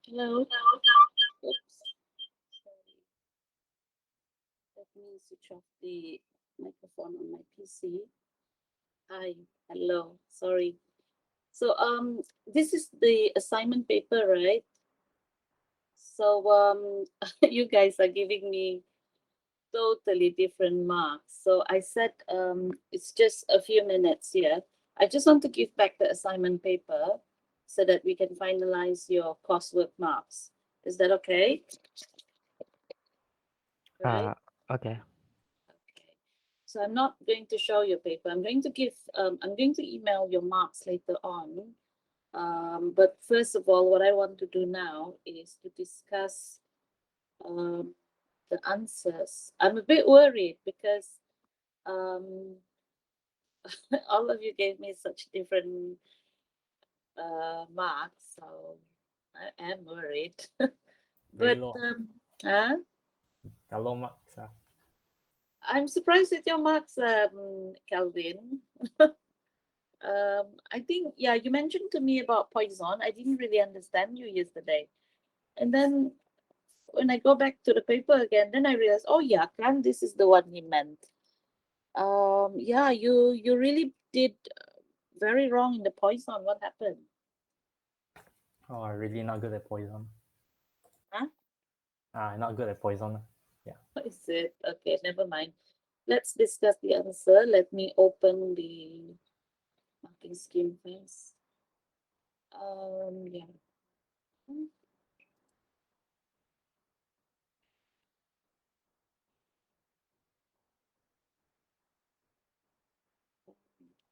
Hello. Oops. Sorry. Let me switch off the microphone on my PC. Hi. Hello. Sorry. So this is the assignment paper, right? So you guys are giving me totally different marks. So I said it's just a few minutes here. I just want to give back the assignment paper so that we can finalize your coursework marks. Is that okay? Right? Uh, okay. Okay. So I'm not going to show your paper. I'm going to email your marks later on. But first of all, what I want to do now is to discuss um, the answers. I'm a bit worried because um, all of you gave me such different marks, so I am worried. Very But low. huh? Got low marks. I'm surprised with your marks, Calvin. I think, yeah, you mentioned to me about poison. I didn't really understand you yesterday. And then when I go back to the paper again, then I realized, oh yeah, can this is the one he meant. Yeah, you really did very wrong in the poison. What happened? Oh, really not good at poison. Huh? Not good at poison. Yeah. What is it? Okay, never mind. Let's discuss the answer. Let me open the marking scheme first. Yeah.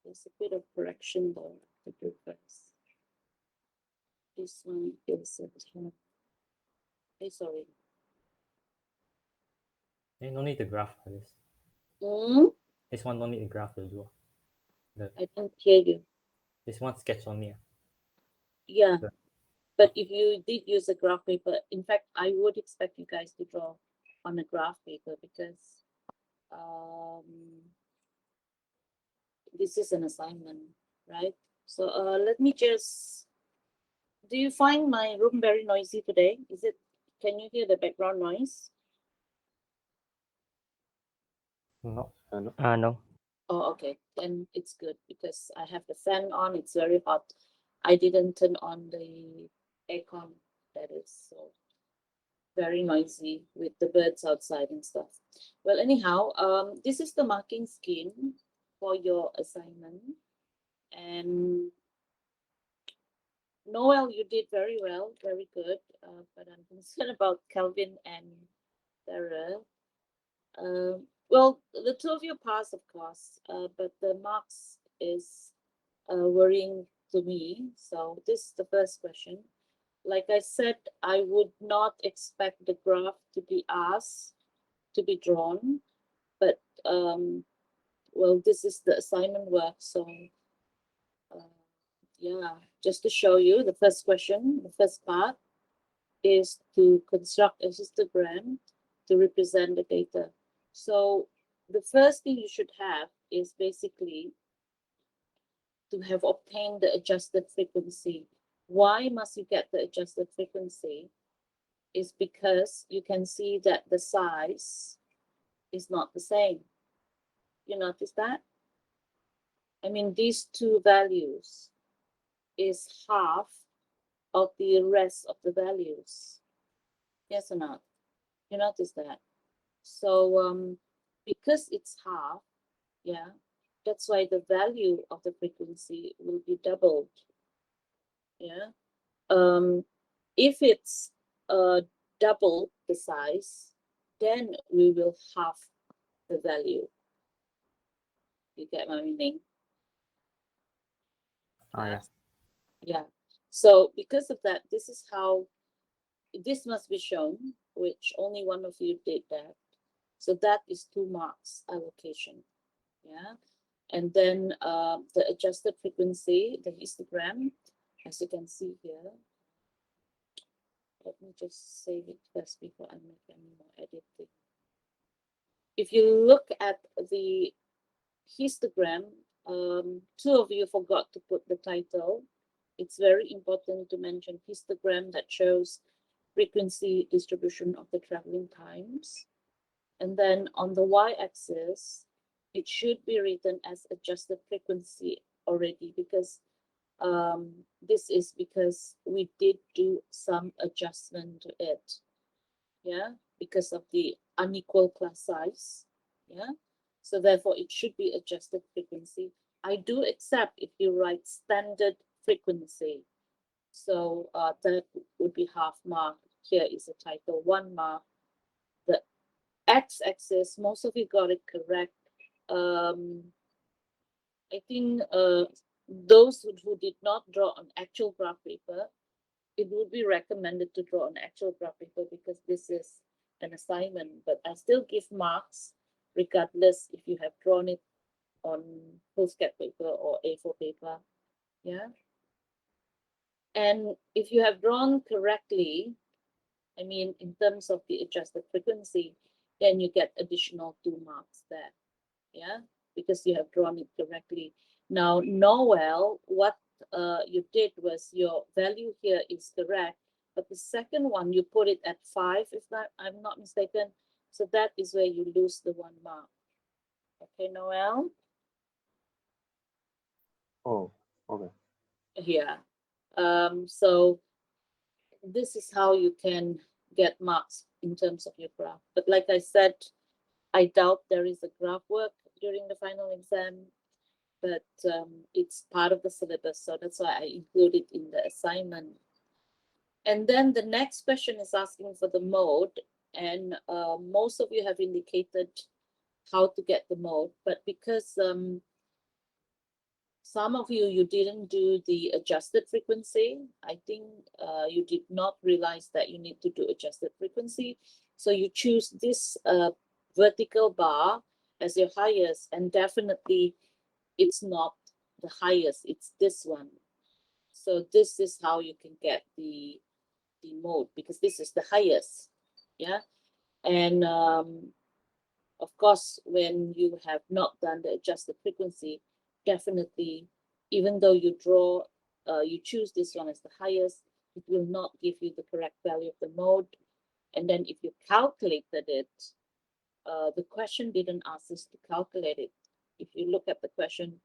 There's a bit of correction though to do first. This one is a 10. Hey, sorry. No need to graph for this. Hmm? This one don't need to graph as well. The, I didn't hear you. this one sketch only. Yeah, The, but if you did use a graph paper, in fact, I would expect you guys to draw on a graph paper because um, this is an assignment, right? So let me just. Do you find my room very noisy today? Is it? Can you hear the background noise? no. No. No. Oh, okay. Then it's good because I have the fan on. It's very hot. I didn't turn on the aircon. That is so very noisy with the birds outside and stuff. Well, anyhow, this is the marking scheme for your assignment. And Noel, you did very well, very good. But I'm concerned about Calvin and Sarah. Well, the two of you passed, of course, but the marks is worrying to me. So this is the first question. Like I said, I would not expect the graph to be asked to be drawn, but well, this is the assignment work. So yeah, just to show you the first question, the first part is to construct a histogram to represent the data. So the first thing you should have is basically to have obtained the adjusted frequency. Why must you get the adjusted frequency? Is because you can see that the size is not the same. You notice that? I mean, these two values is half of the rest of the values. Yes or not? You notice that? So because it's half, yeah, that's why the value of the frequency will be doubled. Yeah. Um, if it's double the size, then we will half the value. You get my meaning? Yeah. Yeah. Yeah. So because of that, this is how this must be shown, which only one of you did that. So that is 2 marks allocation. Yeah. And then the adjusted frequency, the histogram, as you can see here. Let me just save it first before I make any more editing. If you look at the histogram, two of you forgot to put the title. it's very important to mention histogram that shows frequency distribution of the traveling times. And then on the y-axis, it should be written as adjusted frequency already, because this is because we did do some adjustment to it, yeah, because of the unequal class size, yeah. So therefore, it should be adjusted frequency. I do accept if you write standard frequency. So that would be half mark. Here is a typo, 1 mark. The x-axis, most of you got it correct. I think those who did not draw on actual graph paper, it would be recommended to draw on actual graph paper because this is an assignment, but I still give marks regardless if you have drawn it on foolscap paper or A4 paper, yeah. And if you have drawn correctly, I mean, in terms of the adjusted frequency, then you get additional 2 marks there, yeah, because you have drawn it correctly. Now, Noel, what you did was your value here is correct, but the second one you put it at 5, if I'm not mistaken. So that is where you lose the 1 mark. Okay, Noel? Oh, okay. Yeah. So this is how you can get marks in terms of your graph. But like I said, I doubt there is a graph work during the final exam, but it's part of the syllabus, so that's why I include it in the assignment. And then the next question is asking for the mode, and most of you have indicated how to get the mode, but because some of you didn't do the adjusted frequency, I think you did not realize that you need to do adjusted frequency. So you choose this vertical bar as your highest, and definitely it's not the highest, it's this one. So this is how you can get the mode, because this is the highest, yeah. And of course, when you have not done the adjusted frequency, definitely, even though you draw, you choose this one as the highest, it will not give you the correct value of the mode. And then if you calculated it, the question didn't ask us to calculate it. If you look at the question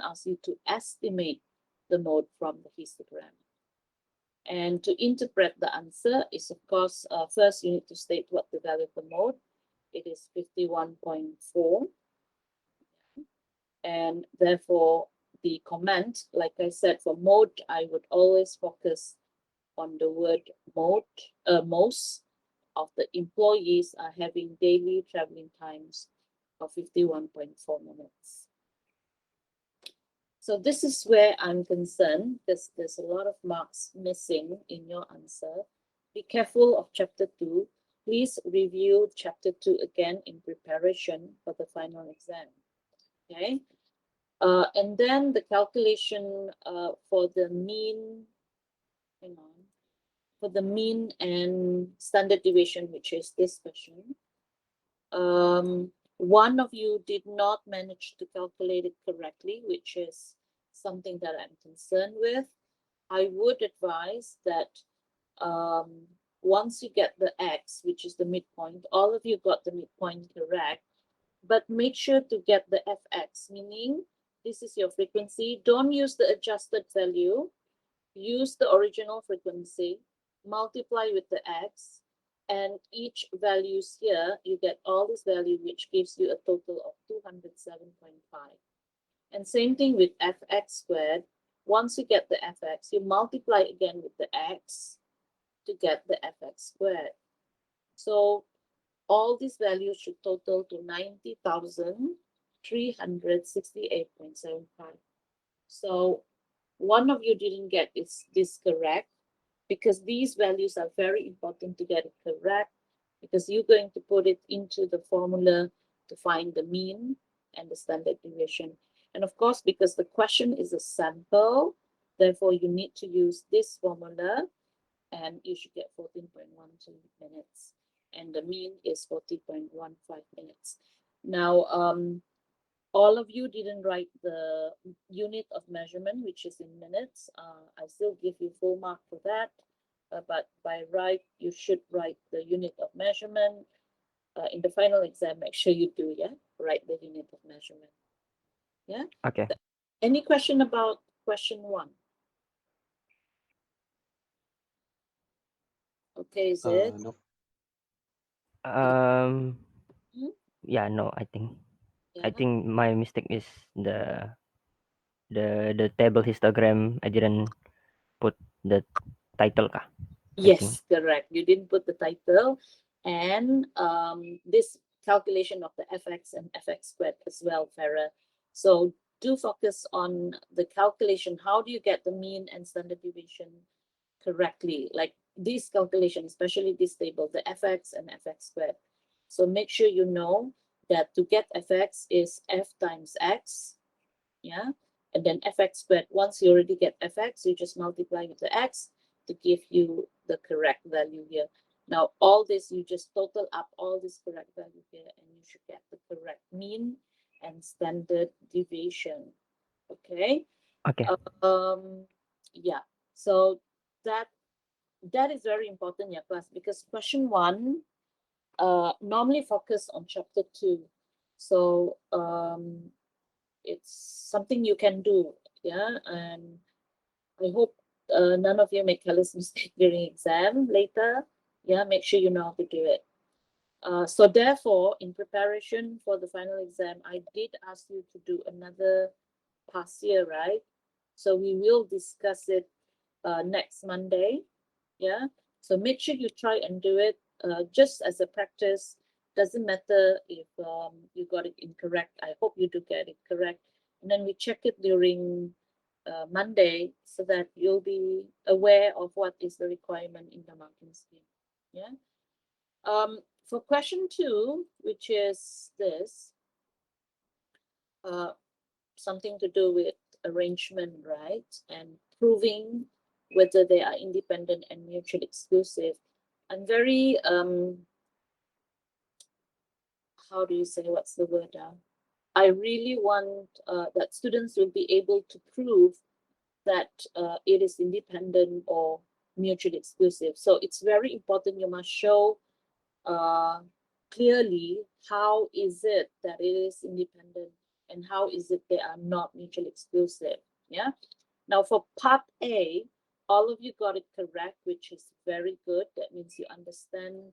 asks you to estimate the mode from the histogram. And to interpret the answer is, of course, first you need to state what the value of the mode. It is 51.4. And therefore, the comment, like I said, for mode, I would always focus on the word mode. Most of the employees are having daily traveling times of 51.4 minutes. So this is where I'm concerned, because there's a lot of marks missing in your answer. Be careful of chapter 2. Please review chapter 2 again in preparation for the final exam. Okay. And then the calculation for the mean, hang on, for the mean and standard deviation, which is this question. One of you did not manage to calculate it correctly, which is something that I'm concerned with. I would advise that once you get the x, which is the midpoint, all of you got the midpoint correct, but make sure to get the fx, meaning this is your frequency. Don't use the adjusted value. Use the original frequency, multiply with the x, and each values here, you get all this value, which gives you a total of 207.5. And same thing with fx squared. Once you get the fx, you multiply again with the x to get the fx squared. So all these values should total to 90,368.75. So one of you didn't get this correct, because these values are very important to get it correct, because you're going to put it into the formula to find the mean and the standard deviation. And of course, because the question is a sample, therefore you need to use this formula, and you should get 14.12 minutes. And the mean is 40.15 minutes. Now, all of you didn't write the unit of measurement, which is in minutes. I still give you full mark for that. But by right, you should write the unit of measurement. In the final exam, make sure you do, yeah? Write the unit of measurement. Yeah? Okay. Any question about question 1? Okay, is it? No. Hmm? Yeah, no, I think Yeah. my mistake is the table histogram. I didn't put the title kah. Yes, correct. You didn't put the title, and this calculation of the fx and fx squared as well, Farah. So do focus on the calculation. How do you get the mean and standard deviation correctly? Like this calculation, especially this table, the fx and fx squared. So make sure you know that to get fx is f times x, yeah, and then fx squared. Once you already get fx, you just multiply with the x to give you the correct value here. Now, all this, you just total up all this correct value here, and you should get the correct mean and standard deviation. Okay. Okay. Yeah. So that is very important, yeah, class, because question 1 normally focus on chapter 2. So it's something you can do, yeah, and I hope none of you make careless mistake during exam later. Yeah, make sure you know how to do it. So therefore, in preparation for the final exam, I did ask you to do another past year, right? So we will discuss it next Monday. Yeah. So make sure you try and do it just as a practice. Doesn't matter if you got it incorrect. I hope you do get it correct. And then we check it during Monday so that you'll be aware of what is the requirement in the marking scheme. Yeah. For question 2, which is this, something to do with arrangement, right? And proving whether they are independent and mutually exclusive. I'm very how do you say, what's the word? I really want that students will be able to prove that it is independent or mutually exclusive. So it's very important you must show clearly how is it that it is independent and how is it they are not mutually exclusive. Yeah. Now for part A, all of you got it correct, which is very good. That means you understand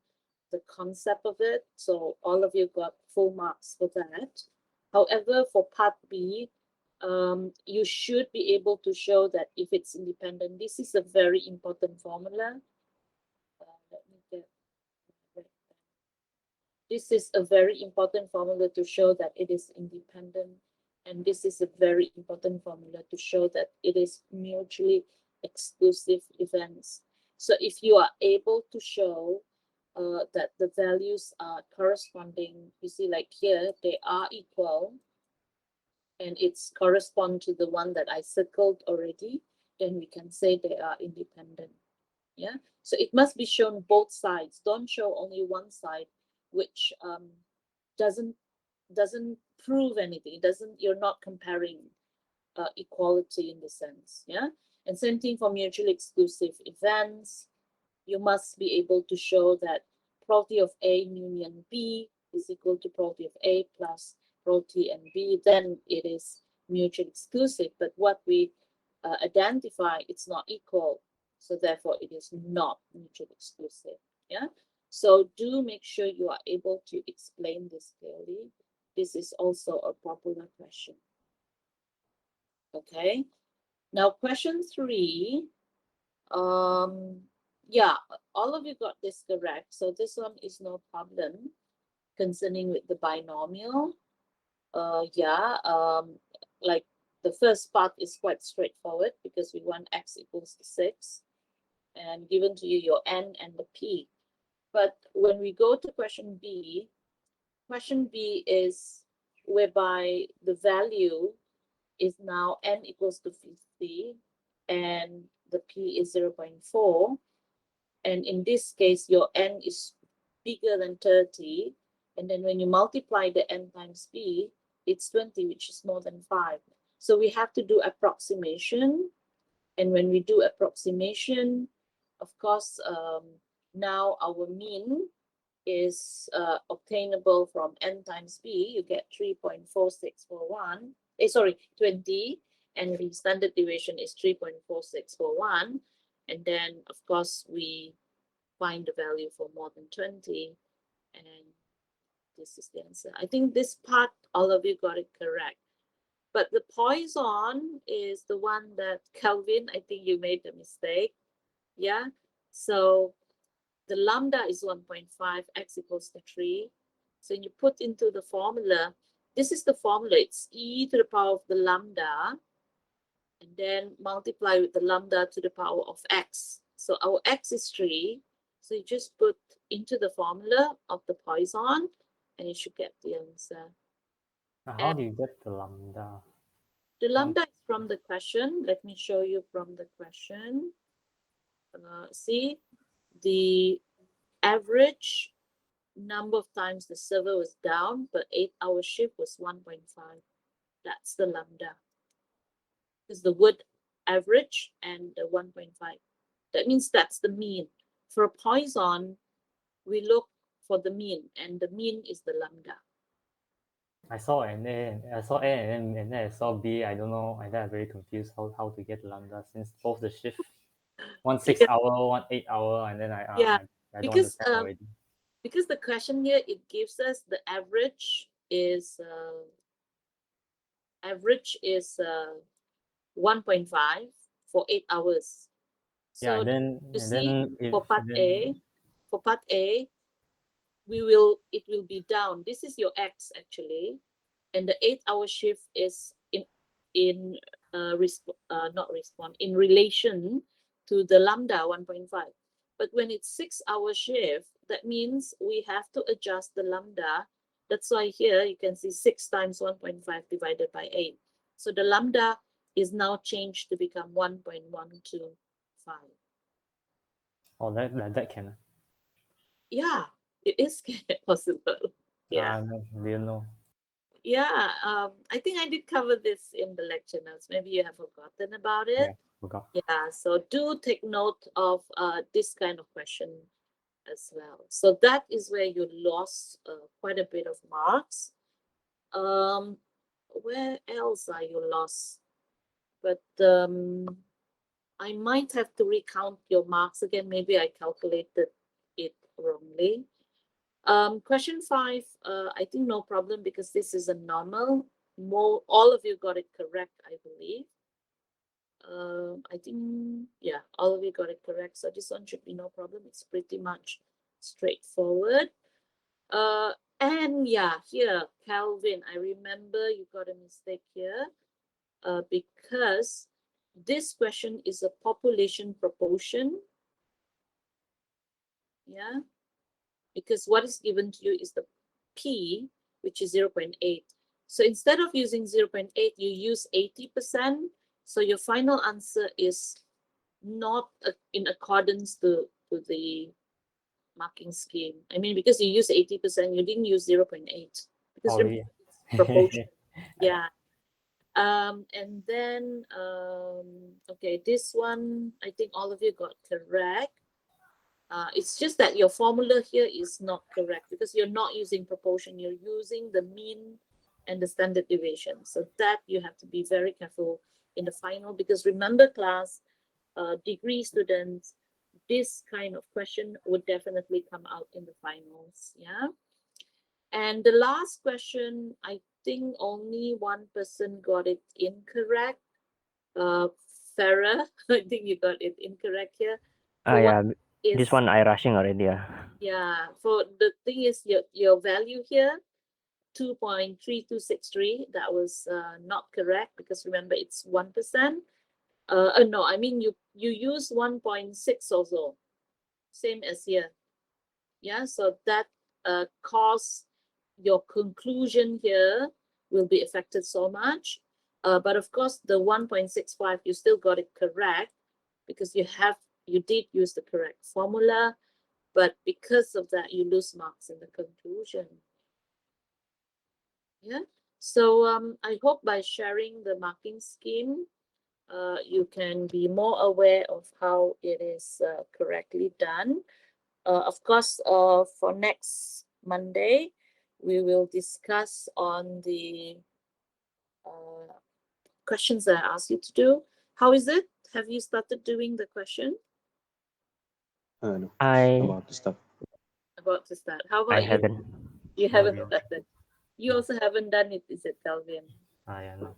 the concept of it. So all of you got full marks for that. However, for part B, you should be able to show that if it's independent, this is a very important formula. Let me get this is a very important formula to show that it is independent. And this is a very important formula to show that it is mutually exclusive events. So if you are able to show that the values are corresponding, you see like here, they are equal, and it's correspond to the one that I circled already, then we can say they are independent. Yeah, so it must be shown both sides. Don't show only one side, which doesn't prove anything. It doesn't, you're not comparing equality in the sense. Yeah, and same thing for mutually exclusive events. You must be able to show that probability of A union B is equal to probability of A plus probability and B, then it is mutually exclusive. But what we identify, it's not equal. So therefore, it is not mutually exclusive. Yeah. So do make sure you are able to explain this clearly. This is also a popular question. Okay. Now, question 3. Yeah, all of you got this correct. So this one is no problem concerning with the binomial. Yeah, like the first part is quite straightforward because we want x equals to 6 and given to you your n and the p. But when we go to question B is whereby the value is now n equals to 50 and the p is 0.4. And in this case, your n is bigger than 30. And then when you multiply the n times p, it's 20, which is more than 5. So we have to do approximation. And when we do approximation, of course, now our mean is obtainable from n times b. You get 3.4641. Sorry, 20. And the standard deviation is 3.4641. And then, of course, we find the value for more than 20. And this is the answer. I think this part, all of you got it correct. But the Poisson is the one that Kelvin, I think you made a mistake. Yeah. So the lambda is 1.5, x equals to 3. So you put into the formula, this is the formula, it's e to the power of the lambda, and then multiply with the lambda to the power of x. So our x is 3. So you just put into the formula of the Poisson, and you should get the answer. Now, how do you get the lambda? The lambda is from the question. Let me show you from the question. See, the average number of times the server was down per 8-hour shift was 1.5. That's the lambda. Is the word average and the 1.5. That means that's the mean. For a Poisson, we look for the mean, and the mean is the lambda. I saw an A, I saw A and then I saw B. I don't know. And then I'm very confused how to get lambda since both the shift, one 6-hour, one 8-hour, and then I don't because, understand already. Because the question here, it gives us the average is 1.5 for 8 hours. So Yeah, and then you and see, then if for part A, it will be down. This is your x actually, and the 8-hour shift is in relation to the lambda 1.5. But when it's 6-hour shift, that means we have to adjust the lambda. That's why here you can see 6 times 1.5 divided by 8. So the lambda is now changed to become 1.125. oh that can. Yeah, it is possible. Yeah. No, didn't know. Yeah, I think I did cover this in the lecture notes. Maybe you have forgotten about it. Yeah, forgot. Yeah, so do take note of this kind of question as well. So that is where you lost quite a bit of marks. Where else are you lost? But I might have to recount your marks again. Maybe I calculated it wrongly. Question 5, I think no problem because this is a normal. All of you got it correct, I believe. I think, yeah, all of you got it correct. So this one should be no problem. It's pretty much straightforward. And yeah, here, Calvin, I remember you got a mistake here because this question is a population proportion. Yeah, because what is given to you is the P, which is 0.8. So instead of using 0.8, you use 80%. So your final answer is not in accordance to the marking scheme. I mean, because you use 80%, you didn't use 0.8. Because Oh, yeah. it's proportion. Yeah. And then, okay, this one, I think all of you got correct. It's just that your formula here is not correct because you're not using proportion, you're using the mean and the standard deviation. So that you have to be very careful in the final because remember class, degree students, this kind of question would definitely come out in the finals. Yeah. And the last question, I think only one person got it incorrect. Farah, I think you got it incorrect here. For Yeah, what this is one I rushing already. Yeah, for the thing is your value here, 2.3263, that was not correct because remember it's 1%. No, I mean you use 1.6 also, same as here. Yeah, so that cause your conclusion here will be affected so much. But of course the 1.65 you still got it correct because you did use the correct formula. But because of that, you lose marks in the conclusion. Yeah. So I hope by sharing the marking scheme, you can be more aware of how it is correctly done. Of course, for next Monday, we will discuss on the questions that I asked you to do. How is it? Have you started doing the question? No, I about the stuff. About to start. How I about you? haven't. You Not haven't yet. started. You No. also haven't done it, is it, Calvin? Yeah, no.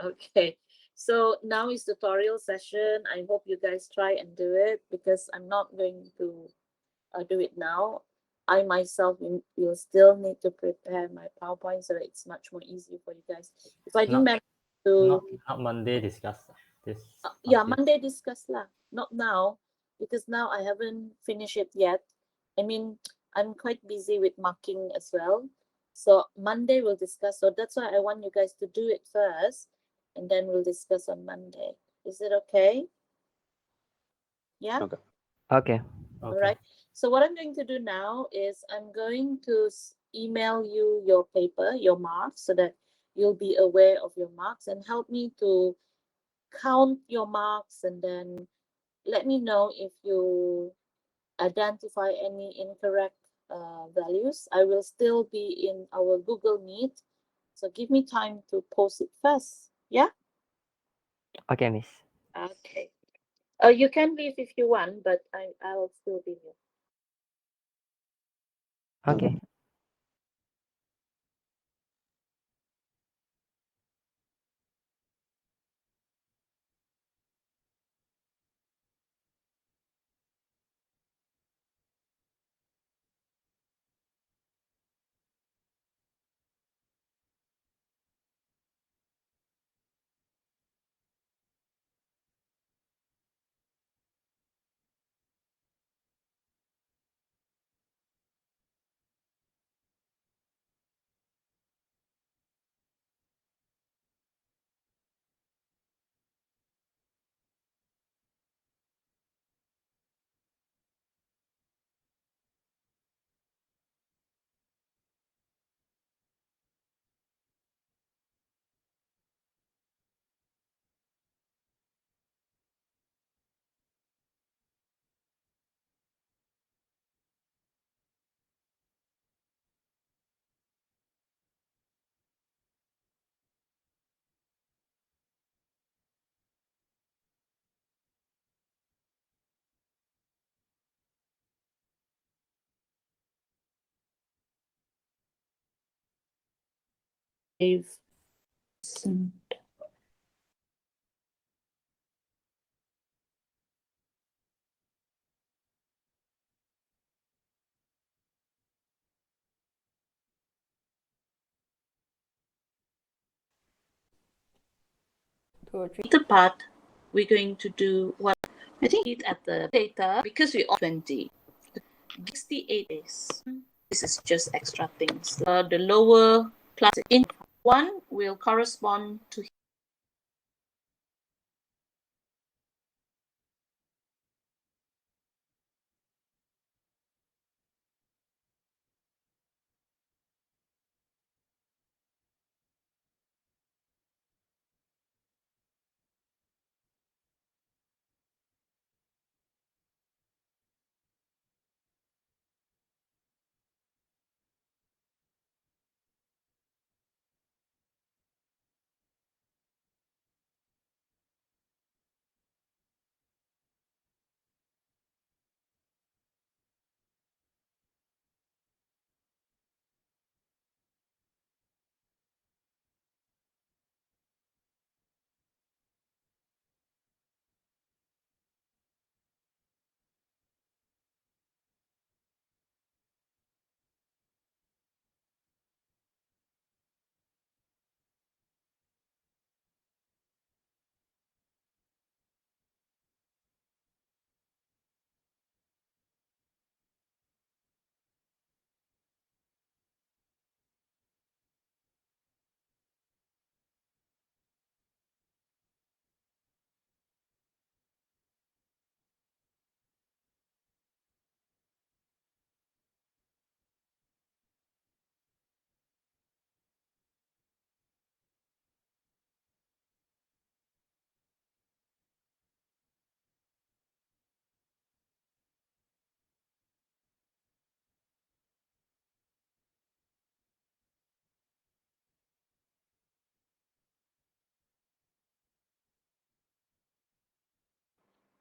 Okay. So now is tutorial session. I hope you guys try and do it because I'm not going to do it now. I myself will still need to prepare my PowerPoint so that it's much more easier for you guys. If I didn't Not- manage to, Not Monday discuss this. yeah, topic. Monday discuss lah. Not now because now I haven't finished it yet. I mean, I'm quite busy with marking as well. So Monday we'll discuss. So that's why I want you guys to do it first, and then we'll discuss on Monday. Is it okay? Yeah. Okay. Okay. All Okay. right. So what I'm going to do now is I'm going to email you your paper, your marks, so that you'll be aware of your marks and help me to count your marks and then let me know if you identify any incorrect values. I will still be in our Google Meet. So give me time to post it first. Yeah? Okay, miss. Okay. You can leave if you want, but I'll still be here. Okay. Dave. The part we're going to do what I think it at the data because we all 20 68 days. This is just extra things. The lower plus in one will correspond to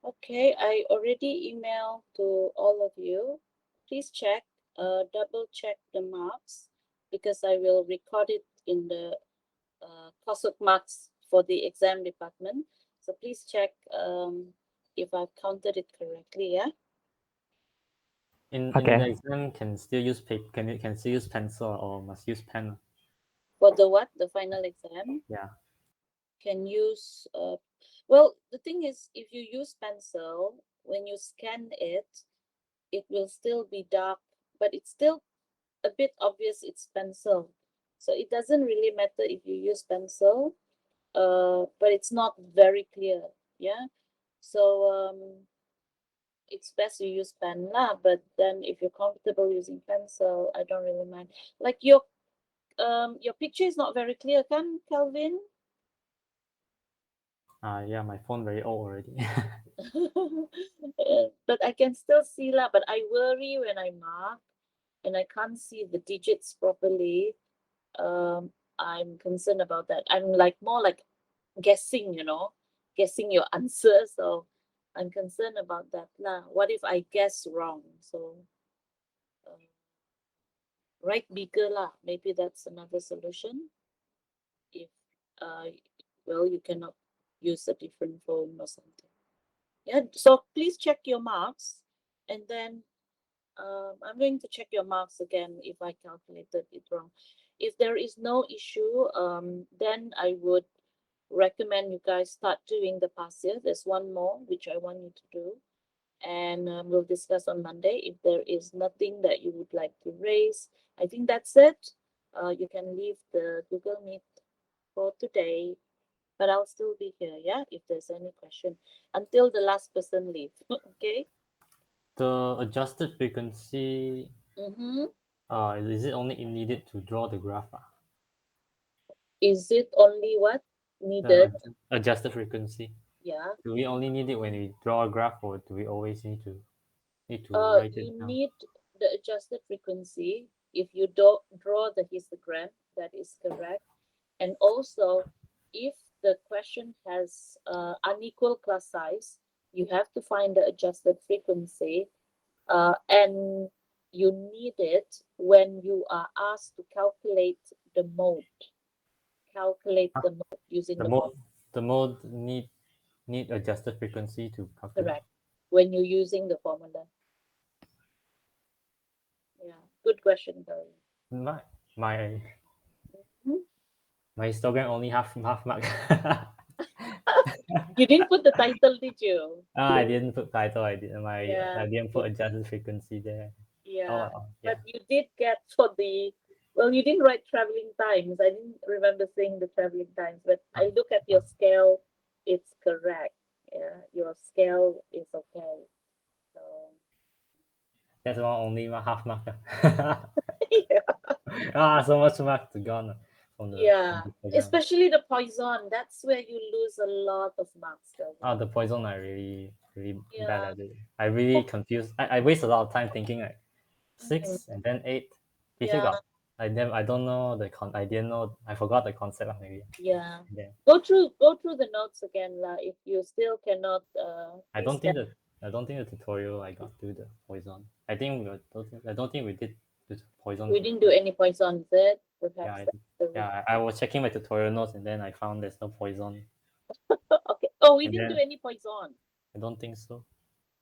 Okay, I already emailed to all of you. Please check, double check the marks because I will record it in the coursework marks for the exam department. So please check if I've counted it correctly. Yeah. In Okay. the exam, can still use paper. Can still use pencil or must use pen? For the what? The final exam Yeah. can use. Well, the thing is, if you use pencil, when you scan it, it will still be dark, but it's still a bit obvious it's pencil. So it doesn't really matter if you use pencil, but it's not very clear. Yeah. So it's best you use pen lah. But then if you're comfortable using pencil, I don't really mind. Like your picture is not very clear, kan, Calvin? Yeah, my phone very old already. But I can still see lah. But I worry when I mark and I can't see the digits properly. I'm concerned about that. I'm like more like guessing, guessing your answer. So I'm concerned about that lah. What if I guess wrong? So write bigger lah. Maybe that's another solution. If well, you cannot use a different phone or something. Yeah. So please check your marks, and then I'm going to check your marks again if I calculated it wrong. If there is no issue, then I would recommend you guys start doing the past year. There's one more which I want you to do, and we'll discuss on Monday. If there is nothing that you would like to raise, I think that's it. You can leave the Google Meet for today, but I'll still be here. Yeah, if there's any question until the last person leave. Okay. The adjusted frequency. Mm-hmm. Is it only needed to draw the graph? Is it only what needed? The adjusted frequency. Yeah. Do we only need it when we draw a graph, or do we always need to write You it down? need the adjusted frequency if you don't draw the histogram. That is correct. And also, if the question has unequal class size, you have to find the adjusted frequency, and you need it when you are asked to calculate the mode. Calculate the mode using The the mode the mode need adjusted frequency to calculate. correct when you're using the formula. Yeah, good question, Gary. My my Mhm. my histogram only half mark. You didn't put the title, did you? I didn't put title. I Yeah. didn't put adjusted frequency there. Yeah, Yeah. but you did get for the, well, you didn't write traveling times. I didn't remember saying the traveling times, but I look at your scale, it's correct. Yeah, your scale is okay. So, That's one only half mark. yeah, So much mark to gone from the yeah, from the program. especially the poison. That's where you lose a lot of marks. Kelvin. The poison I really Yeah. bad at it. I really confused. I waste a lot of time thinking like 6 and then 8. Teacher Yeah. got I don't know I didn't know, I forgot the concept maybe. Yeah. Yeah. Go through the notes again, lah. If you still cannot I don't think understand. the tutorial I got do the poison. I don't think we did the poison. We didn't do any poison, is it? Perhaps Yeah, that's the reason. I was checking my tutorial notes and then I found there's no poison. Okay. Oh, we And didn't then- do any poison. I don't think so.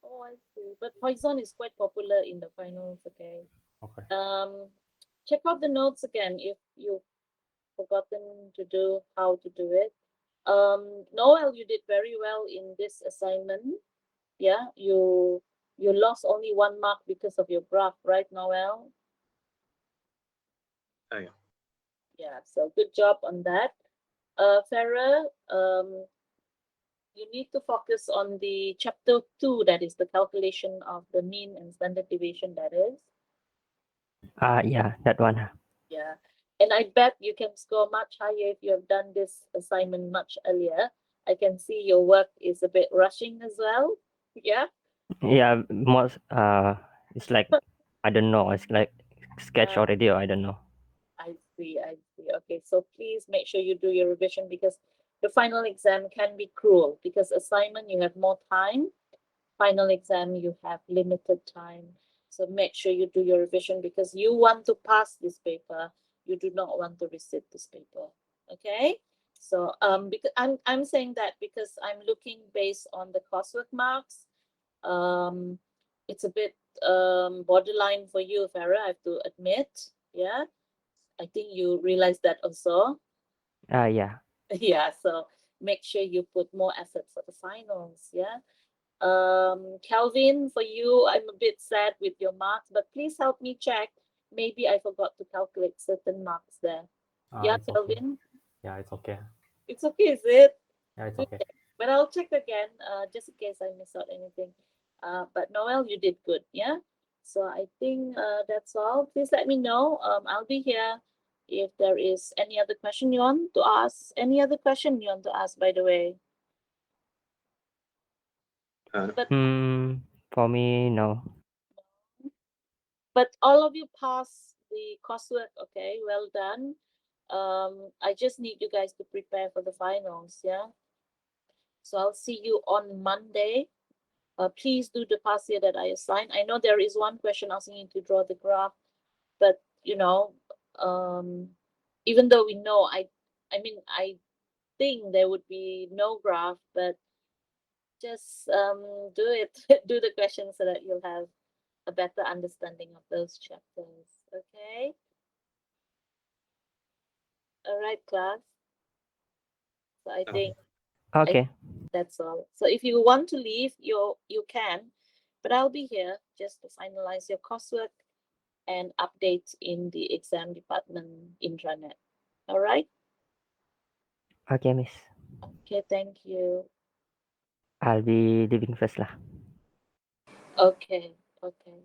Oh, I see. But poison is quite popular in the finals. Okay. Okay. Check out the notes again if you've forgotten to do how to do it. Noel, you did very well in this assignment. Yeah, you lost only 1 mark because of your graph, right, Noel? Oh, yeah. Yeah. So good job on that. Farah, you need to focus on the chapter 2, that is the calculation of the mean and standard deviation, that is. Yeah, that one. Yeah. And I bet you can score much higher if you have done this assignment much earlier. I can see your work is a bit rushing as well. Yeah. Yeah, most it's like I don't know. It's like sketch Yeah. already, or I don't know. I see. Okay. So please make sure you do your revision because the final exam can be cruel because assignment you have more time final exam, you have limited time. So make sure you do your revision because you want to pass this paper. You do not want to resit this paper. Okay. So because I'm saying that because I'm looking based on the coursework marks. Um, it's a bit borderline for you, Farah, I have to admit. Yeah. I think you realize that also. Yeah. Yeah, so make sure you put more effort for the finals. Yeah. Calvin, for you, I'm a bit sad with your marks, but please help me check. Maybe I forgot to calculate certain marks there. Yeah, It's okay. Calvin, Yeah, it's okay. it's okay, is it? Yeah, it's Yeah, okay. but I'll check again, just in case I miss out anything. But Noel, you did good. Yeah. So I think that's all. Please let me know. I'll be here if there is any other question you want to ask. Any other question you want to ask, by the way. No. But For me, no. all of you pass the coursework. Okay, well done. I just need you guys to prepare for the finals. Yeah. So I'll see you on Monday. Please do the past year that I assigned. I know there is one question asking you to draw the graph, but even though we know, I mean, I think there would be no graph, but just do it, do the questions so that you'll have a better understanding of those chapters. Okay. All right, class. So I Okay. think Okay. that's all. So if you want to leave, you can, but I'll be here just to finalize your coursework and updates in the exam department intranet. All right. Okay, Miss. Okay. Thank you. I'll be leaving first lah. Okay. Okay.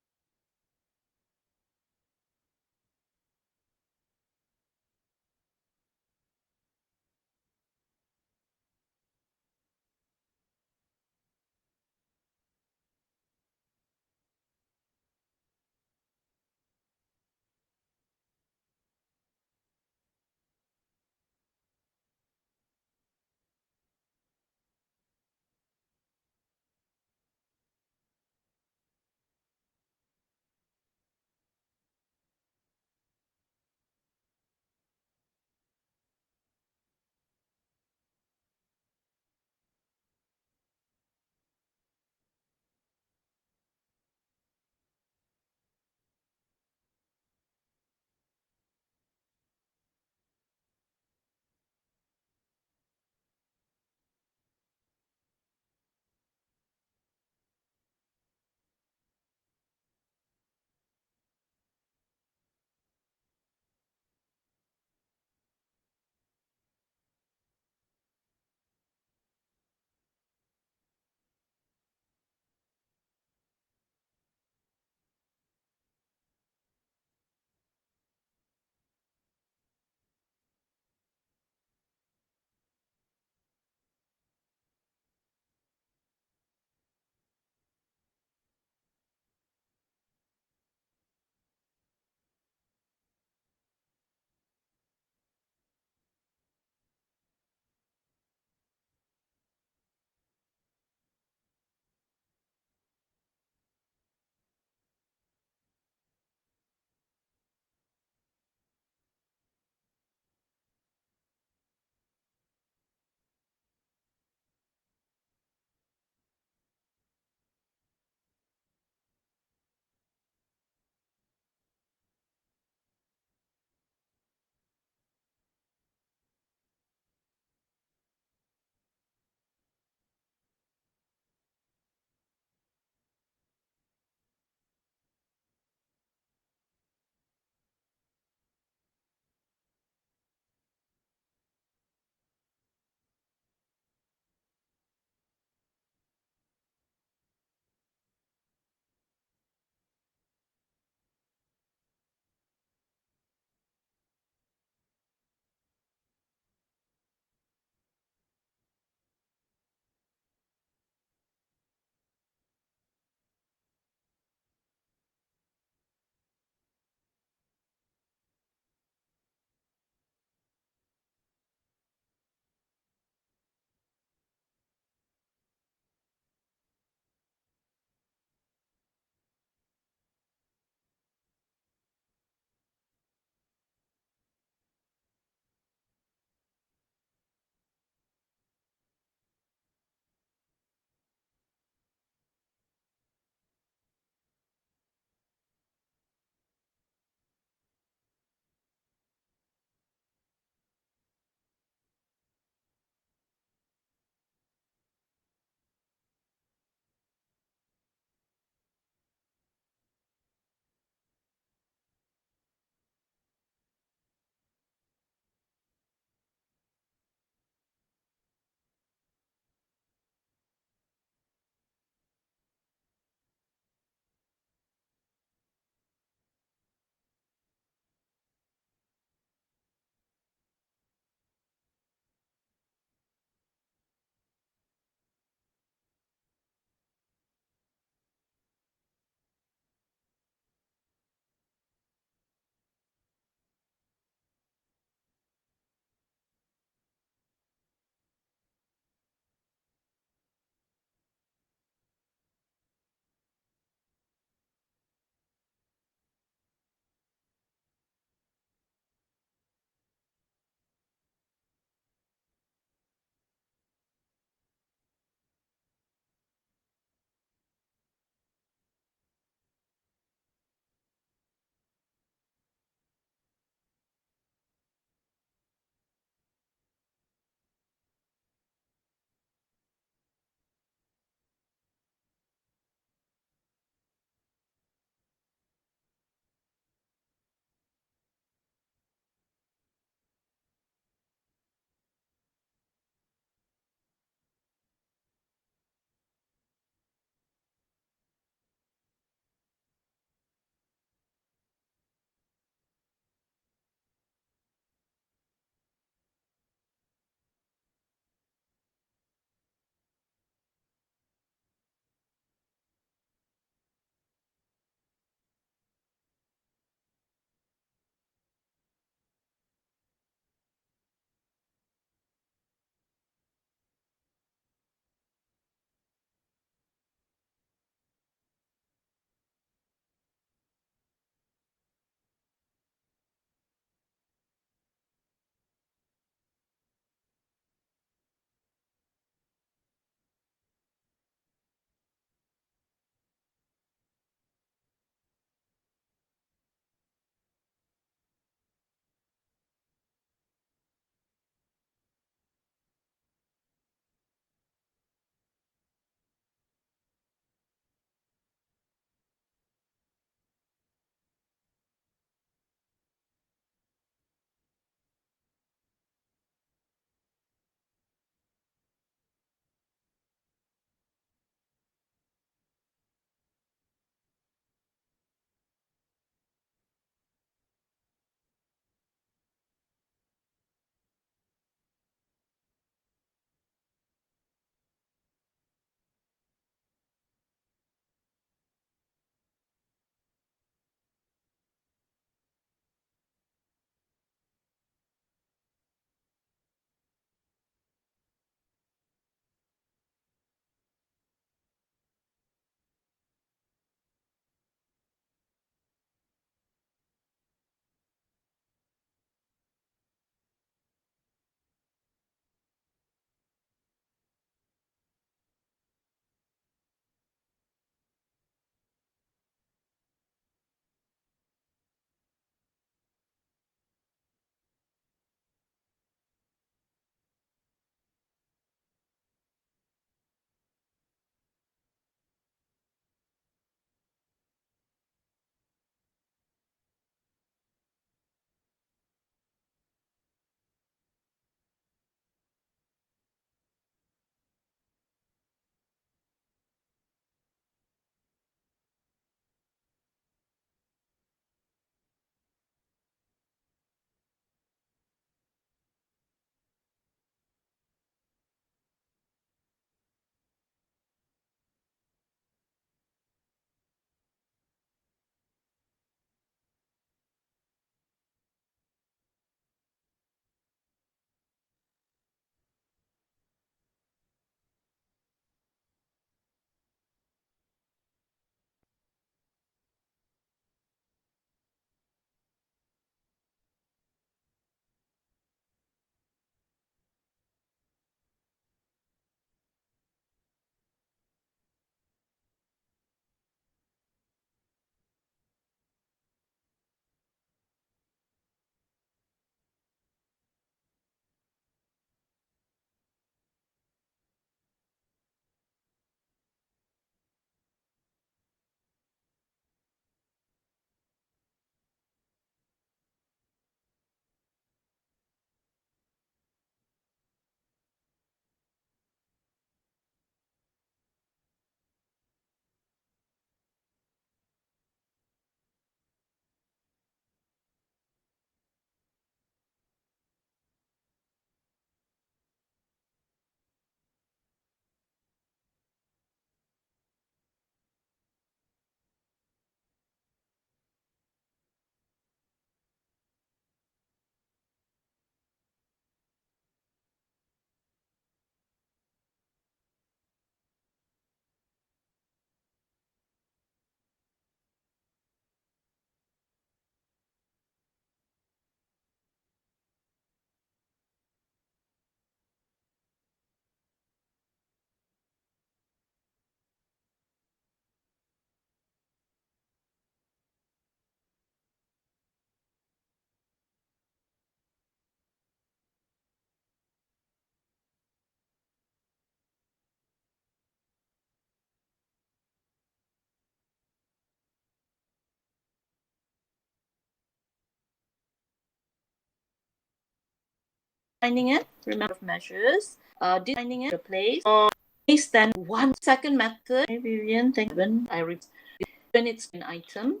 designing it, remember measures, designing it, replace, or place then 1 second method. Vivian, thank you. When it's an item,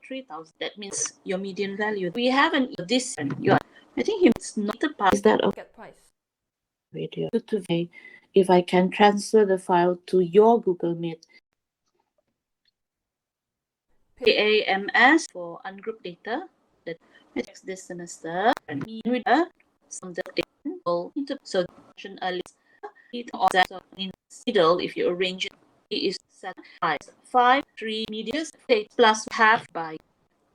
3,000, that means your median value. We haven't this, I think it's not the part. Is that a Get price. video? If I can transfer the file to your Google Meet. PAMS for ungrouped data that makes this semester and some data so early in middle if you arrange it is set by 5 3 medias state plus half by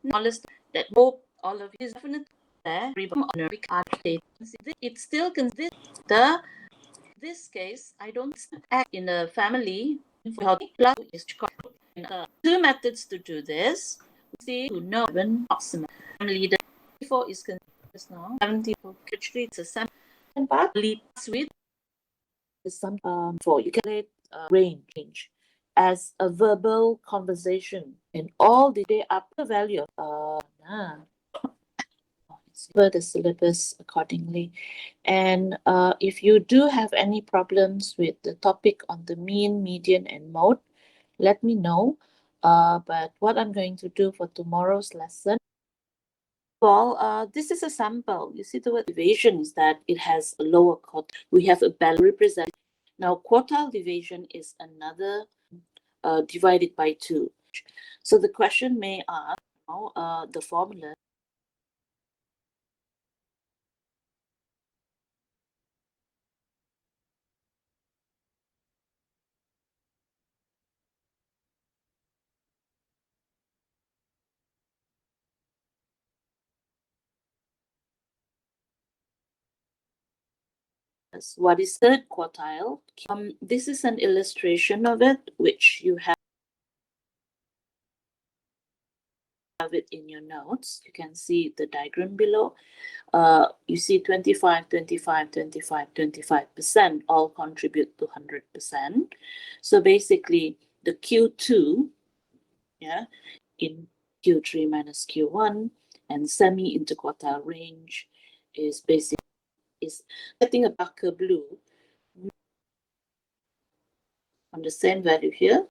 knowledge that hope all of you is definitely there it still consists the this case I don't act in a family plus is two methods to do this. See to know when approximate leader before is considered now 70 actually it's a sample but leads with some for you calculate range as a verbal conversation and all the day up the value of the syllabus accordingly. And if you do have any problems with the topic on the mean, median, and mode, let me know. But what I'm going to do for tomorrow's lesson, well, this is a sample. You see the word deviation is that it has a lower quartile. We have a balance represent. Now, quartile deviation is another divided by 2. So the question may ask the formula. What is third quartile? This is an illustration of it, which you have it in your notes. You can see the diagram below. You see 25, 25, 25, 25% all contribute to 100%. So basically the Q2, in Q3 minus Q1 and semi-interquartile range is basically getting a darker blue on the same value here.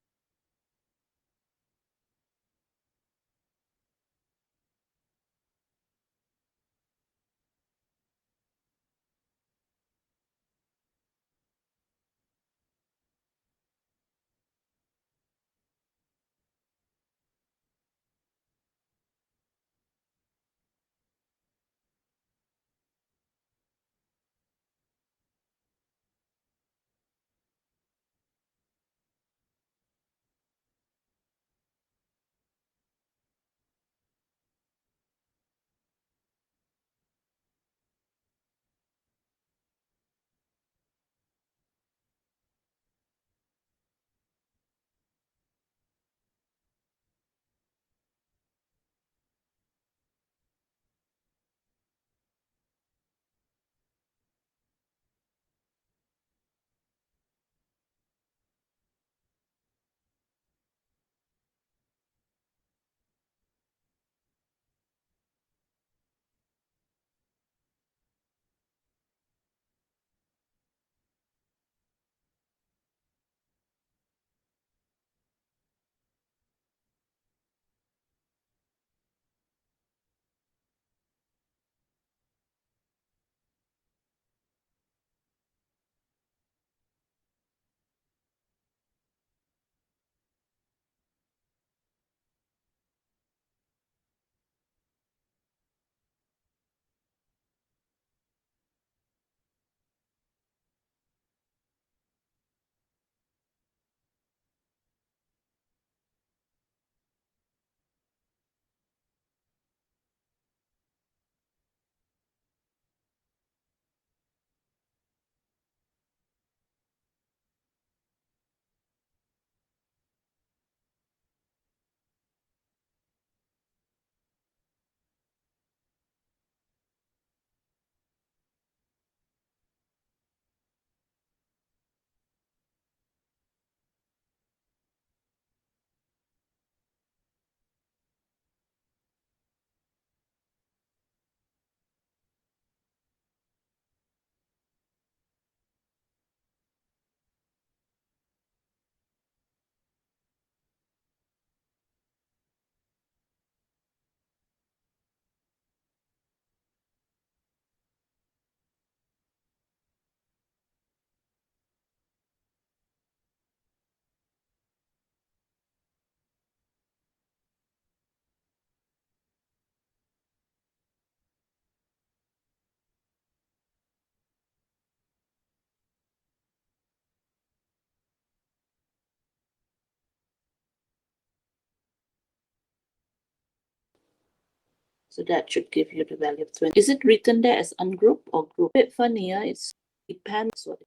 So that should give you the value of 20. Is it written there as ungroup or group? A bit funnier. It's depends what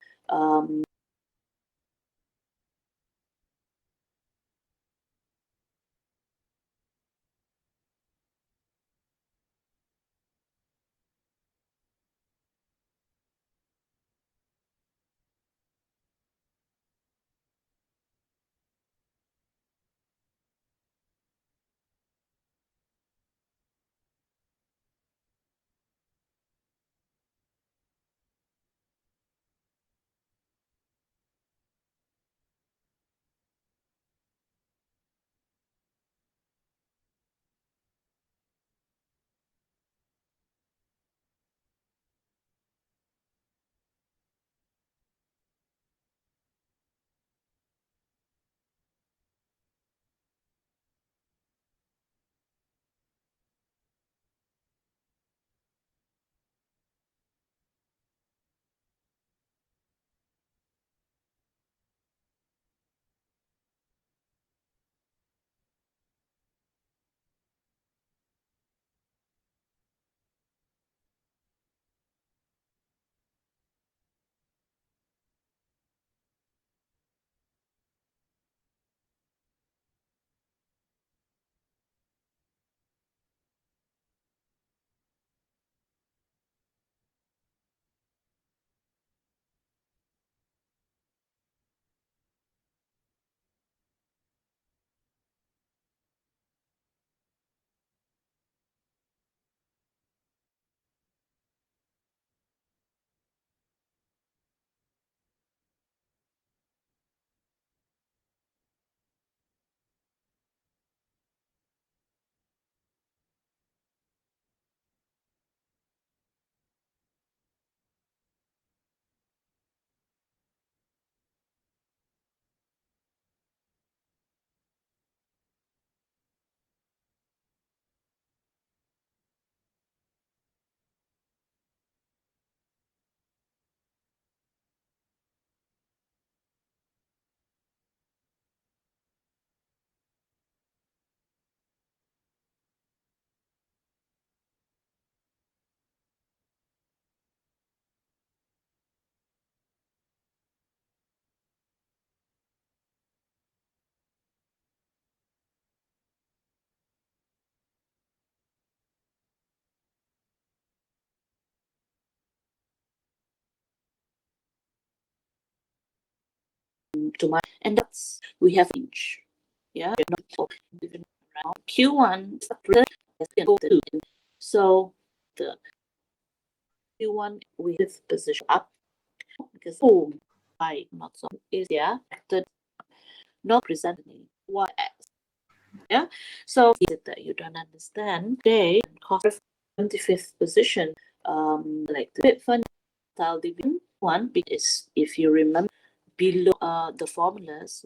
to my, and that's we have inch. Yeah, not even around Q1 so the Q1 with position up because by not so is the not presenting what yeah. So is it that you don't understand they cost 25th position like the bit fun style division one is if you remember below the formulas